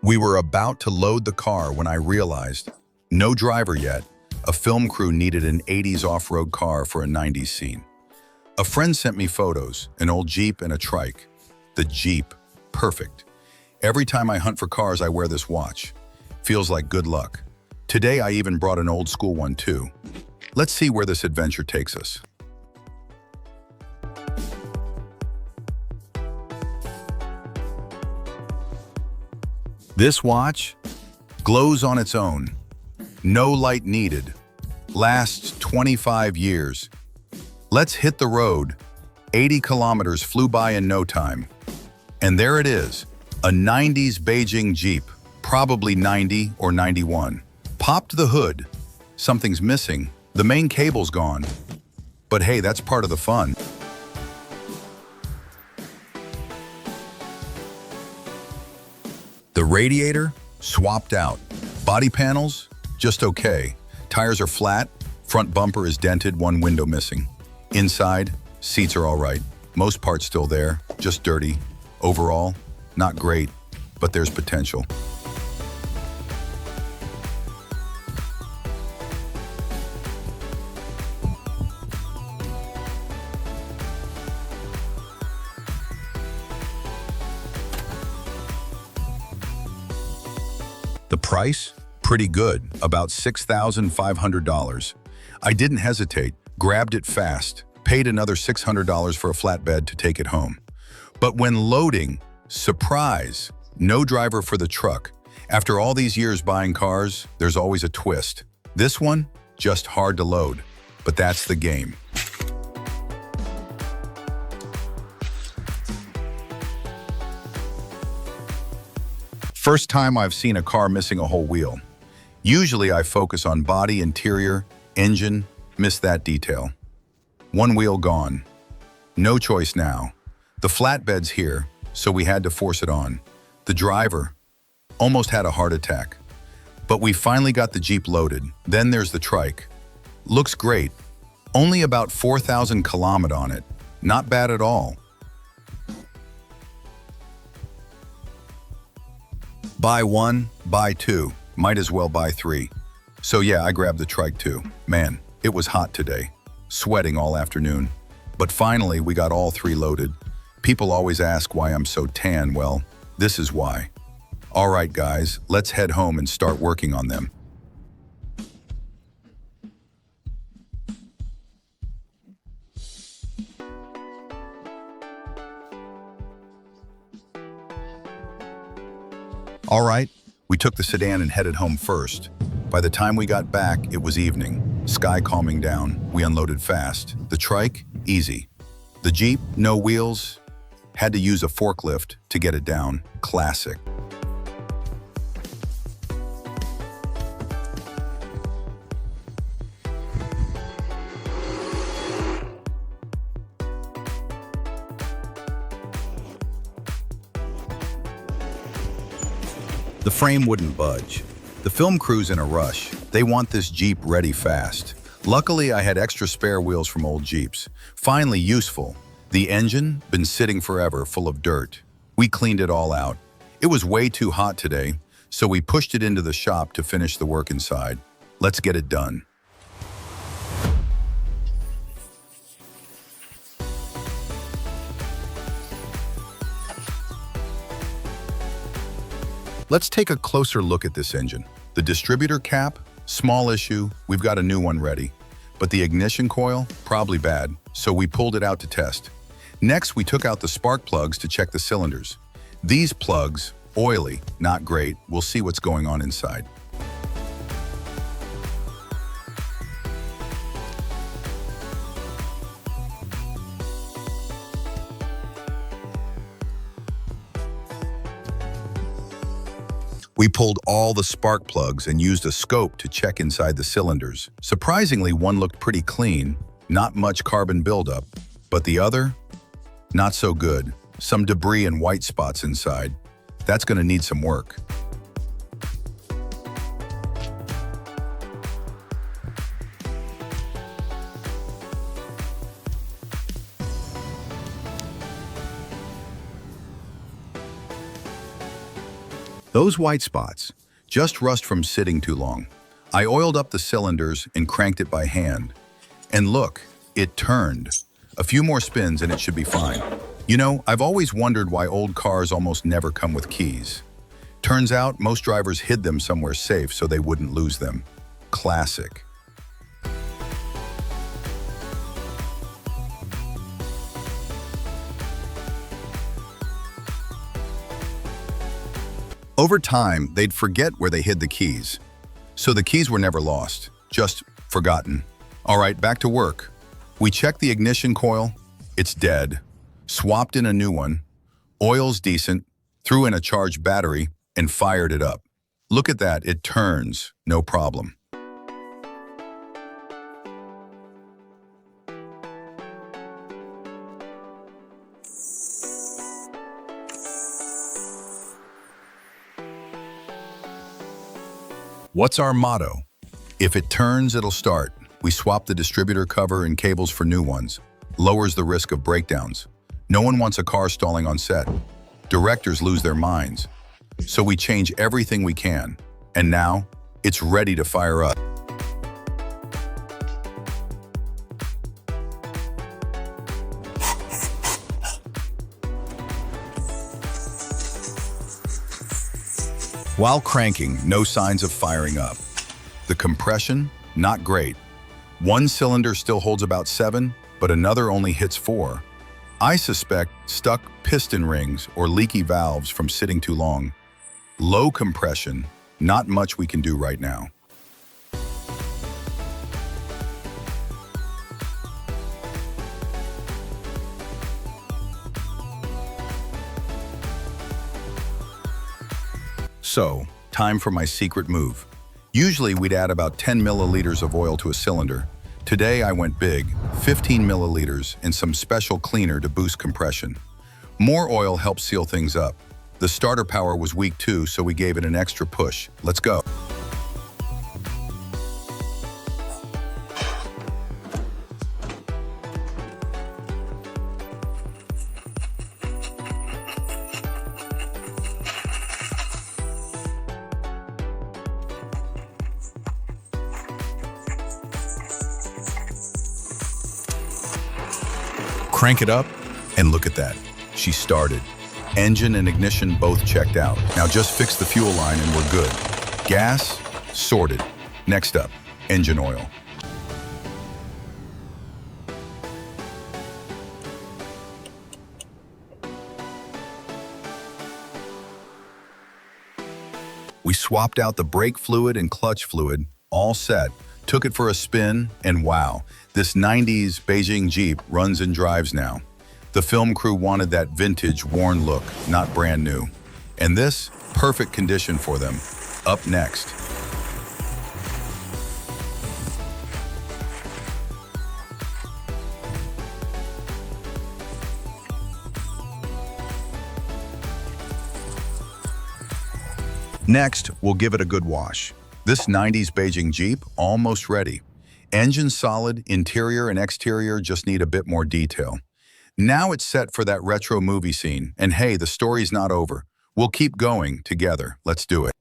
We were about to load the car when I realized, no driver yet, a film crew needed an 80s off-road car for a 90s scene. A friend sent me photos, an old Jeep and a trike. The Jeep, perfect. Every time I hunt for cars, I wear this watch. Feels like good luck. Today, I even brought an old school one too. Let's see where this adventure takes us. This watch glows on its own. No light needed. Lasts 25 years. Let's hit the road. 80 kilometers flew by in no time. And there it is, a 90s Beijing Jeep, probably 90 or 91. Popped the hood. Something's missing. The main cable's gone. But hey, that's part of the fun. The radiator, swapped out. Body panels, just okay. Tires are flat, front bumper is dented, one window missing. Inside, seats are all right. Most parts still there, just dirty. Overall, not great, but there's potential. The price? Pretty good, about $6,500. I didn't hesitate, grabbed it fast, paid another $600 for a flatbed to take it home. But when loading, surprise, no driver for the truck. After all these years buying cars, there's always a twist. This one, just hard to load, but that's the game. First time I've seen a car missing a whole wheel. Usually I focus on body, interior, engine, miss that detail. One wheel gone. No choice now. The flatbed's here, so we had to force it on. The driver almost had a heart attack. But we finally got the Jeep loaded. Then there's the trike. Looks great. Only about 4,000 kilometers on it. Not bad at all. Buy one, buy two. Might as well buy three. So yeah, I grabbed the trike too. Man, it was hot today. Sweating all afternoon. But finally, we got all three loaded. People always ask why I'm so tan. Well, this is why. All right, guys, let's head home and start working on them. All right, we took the sedan and headed home first. By the time we got back, it was evening. Sky calming down, we unloaded fast. The trike, easy. The Jeep, no wheels, had to use a forklift to get it down. Classic. The frame wouldn't budge. The film crew's in a rush. They want this Jeep ready fast. Luckily, I had extra spare wheels from old Jeeps. Finally useful. The engine, been sitting forever, full of dirt. We cleaned it all out. It was way too hot today, so we pushed it into the shop to finish the work inside. Let's get it done. Let's take a closer look at this engine. The distributor cap, small issue, we've got a new one ready. But the ignition coil, probably bad, so we pulled it out to test. Next, we took out the spark plugs to check the cylinders. These plugs, oily, not great. We'll see what's going on inside. We pulled all the spark plugs and used a scope to check inside the cylinders. Surprisingly, one looked pretty clean, not much carbon buildup, but the other, not so good. Some debris and white spots inside. That's going to need some work. Those white spots, just rust from sitting too long. I oiled up the cylinders and cranked it by hand. And look, it turned. A few more spins and it should be fine. You know, I've always wondered why old cars almost never come with keys. Turns out most drivers hid them somewhere safe so they wouldn't lose them. Classic. Over time, they'd forget where they hid the keys. So the keys were never lost, just forgotten. All right, back to work. We checked the ignition coil. It's dead. Swapped in a new one. Oil's decent. Threw in a charged battery and fired it up. Look at that, it turns, no problem. What's our motto? If it turns, it'll start. We swap the distributor cover and cables for new ones. Lowers the risk of breakdowns. No one wants a car stalling on set. Directors lose their minds. So we change everything we can. And now, it's ready to fire up. While cranking, no signs of firing up. The compression, not great. One cylinder still holds about 7, but another only hits 4. I suspect stuck piston rings or leaky valves from sitting too long. Low compression, not much we can do right now. So, time for my secret move. Usually we'd add about 10 milliliters of oil to a cylinder. Today I went big, 15 milliliters and some special cleaner to boost compression. More oil helps seal things up. The starter power was weak too, so we gave it an extra push. Let's go. Crank it up, and look at that. She started. Engine and ignition both checked out. Now just fix the fuel line and we're good. Gas, sorted. Next up, engine oil. We swapped out the brake fluid and clutch fluid, all set. Took it for a spin, and wow, this 90s Beijing Jeep runs and drives now. The film crew wanted that vintage, worn look, not brand new. And this, perfect condition for them. Up next. Next, we'll give it a good wash. This 90s Beijing Jeep, almost ready. Engine solid, interior and exterior just need a bit more detail. Now it's set for that retro movie scene, and hey, the story's not over. We'll keep going together. Let's do it.